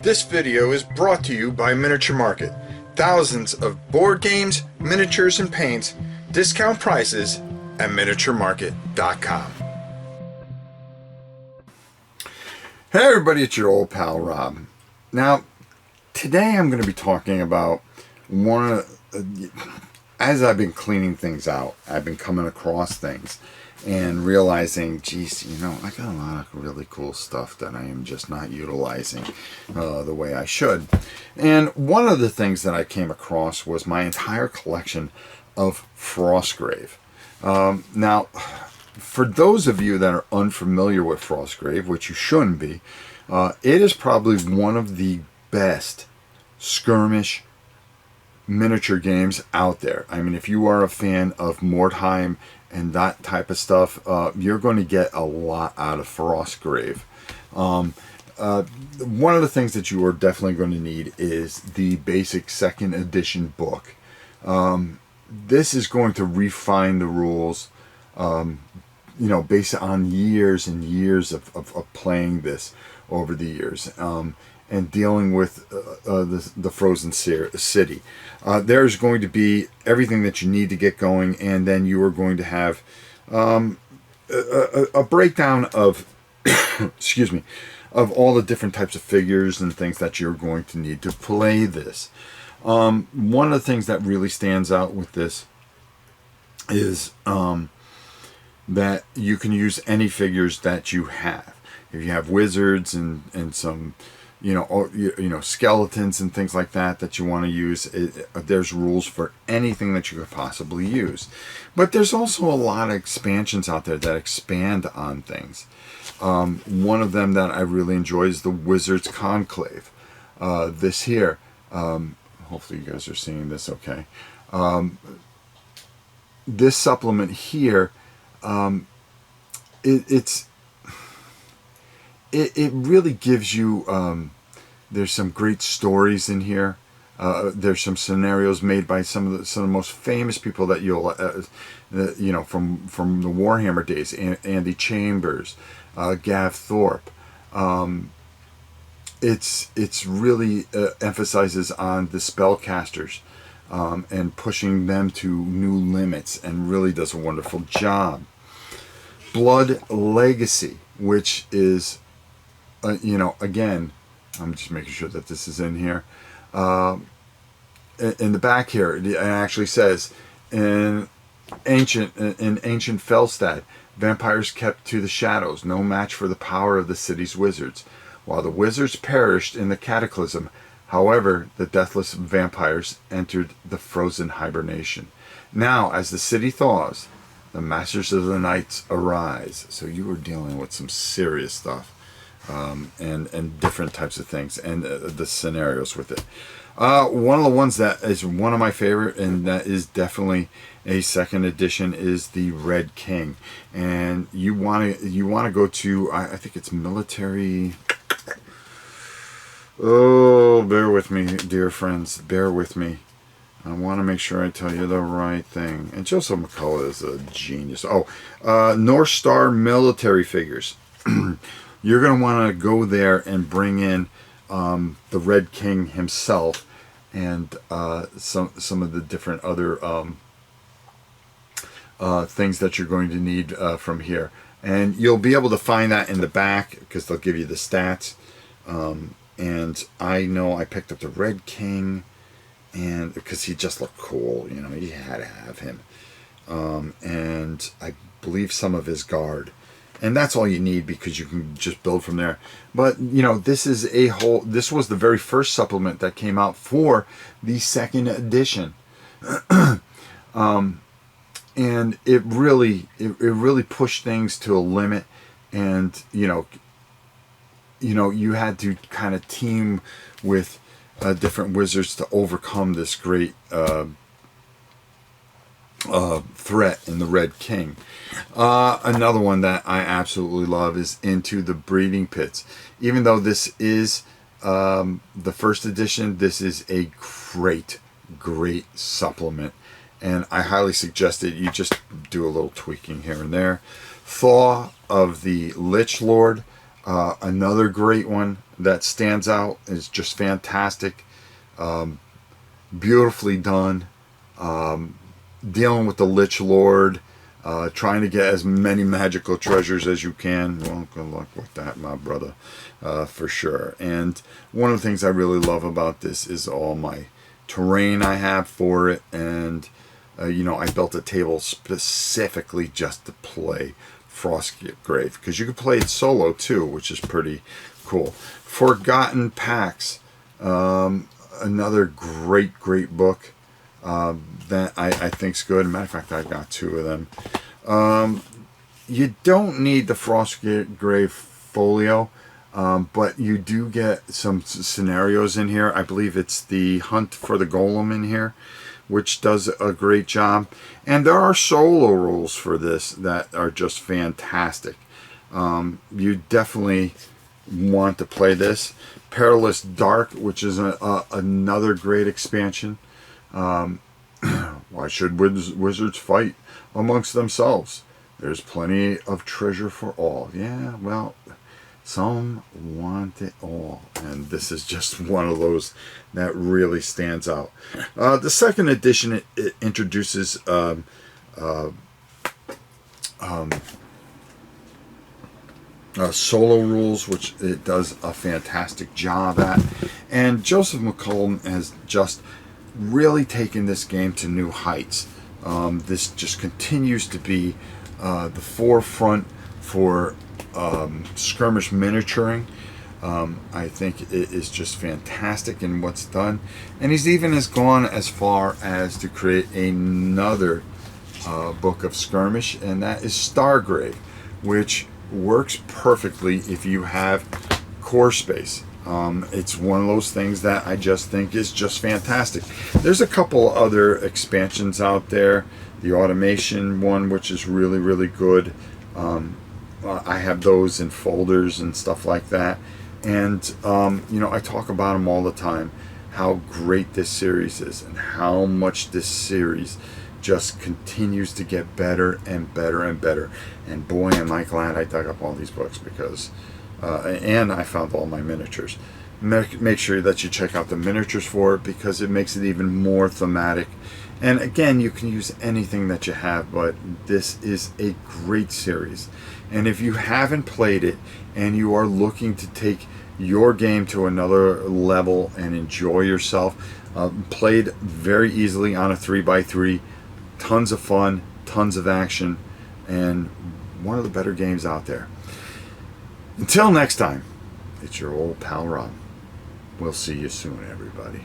This video is brought to you by Miniature Market. Thousands of board games, miniatures, and paints, discount prices at miniaturemarket.com. Hey everybody, it's your old pal Rob. Now, today I'm going to be talking about as I've been cleaning things out, I've been coming across things and realizing, geez, I got a lot of really cool stuff that I am just not utilizing the way I should. And one of the things that I came across was my entire collection of Frostgrave. Now, for those of you that are unfamiliar with Frostgrave, which you shouldn't be, it is probably one of the best skirmish miniature games out there. I mean, if you are a fan of Mordheim and that type of stuff, you're going to get a lot out of Frostgrave. One of the things that you are definitely going to need is the basic second edition book. This is going to refine the rules, based on years and years of playing this over the years. And dealing with the frozen city. There's going to be everything that you need to get going, and then you are going to have a breakdown of excuse me, of all the different types of figures and things that you're going to need to play this. One of the things that really stands out with this is that you can use any figures that you have. If you have wizards and some skeletons and things like that you want to use, there's rules for anything that you could possibly use. But there's also a lot of expansions out there that expand on things. One of them that I really enjoy is the Wizards Conclave. This here, hopefully you guys are seeing this okay. This supplement here, it really gives you, there's some great stories in here. There's some scenarios made by some of the most famous people that you'll, from the Warhammer days. Andy Chambers, Gav Thorpe. It's really emphasizes on the spellcasters and pushing them to new limits, and really does a wonderful job. Blood Legacy, which is again, I'm just making sure that this is in here. In the back here, it actually says, in ancient Felstad, vampires kept to the shadows, no match for the power of the city's wizards. While the wizards perished in the cataclysm, however, the deathless vampires entered the frozen hibernation. Now, as the city thaws, the masters of the nights arise. So you were dealing with some serious stuff. And different types of things, and the scenarios with it. One of the ones that is one of my favorite, and that is definitely a second edition, is the Red King. And you want to go to, I think it's military. Oh, bear with me, dear friends, bear with me. I want to make sure I tell you the right thing. And Joseph McCullough is a genius. North Star military figures. You're going to want to go there and bring in the Red King himself, and some of the different other things that you're going to need from here. And you'll be able to find that in the back, because they'll give you the stats. And I know I picked up the Red King, and because he just looked cool, you had to have him. And I believe some of his guard. And that's all you need, because you can just build from there. But, this is this was the very first supplement that came out for the second edition. And it really pushed things to a limit. And, you had to kind of team with different wizards to overcome this great threat in the Red King. Another one that I absolutely love is Into the Breeding Pits. Even though this is the first edition, this is a great supplement, and I highly suggest that you just do a little tweaking here and there. Thaw of the Lich Lord. Another great one that stands out is just fantastic. Beautifully done. Dealing with the Lich Lord, trying to get as many magical treasures as you can. Well, good luck with that, my brother, for sure. And one of the things I really love about this is all my terrain I have for it. And, I built a table specifically just to play Frostgrave, because you can play it solo too, which is pretty cool. Forgotten Packs, another great book that I think's good. As a matter of fact, I got 2 of them. You don't need the Frostgrave folio, but you do get some scenarios in here. I believe it's the Hunt for the Golem in here, which does a great job. And there are solo rules for this that are just fantastic. You definitely want to play this. Perilous Dark, which is another great expansion. Why should wizards fight amongst themselves? There's plenty of treasure for all. Yeah, well, some want it all. And this is just one of those that really stands out. The second edition, it introduces solo rules, which it does a fantastic job at. And Joseph McCollum has just really taken this game to new heights. This just continues to be the forefront for skirmish miniaturing. I think it is just fantastic in what's done. And he's even has gone as far as to create another book of skirmish, and that is Stargrave, which works perfectly if you have core space. It's one of those things that I just think is just fantastic. There's a couple other expansions out there. The automation one, which is really good. I have those in folders and stuff like that. And, I talk about them all the time, how great this series is and how much this series just continues to get better and better and better. And boy, am I glad I dug up all these books, because and I found all my miniatures. Make sure that you check out the miniatures for it, because it makes it even more thematic. And again, you can use anything that you have, but this is a great series. And if you haven't played it and you are looking to take your game to another level and enjoy yourself, played very easily on a 3x3, tons of fun, tons of action, and one of the better games out there. Until next time, it's your old pal Rob. We'll see you soon, everybody.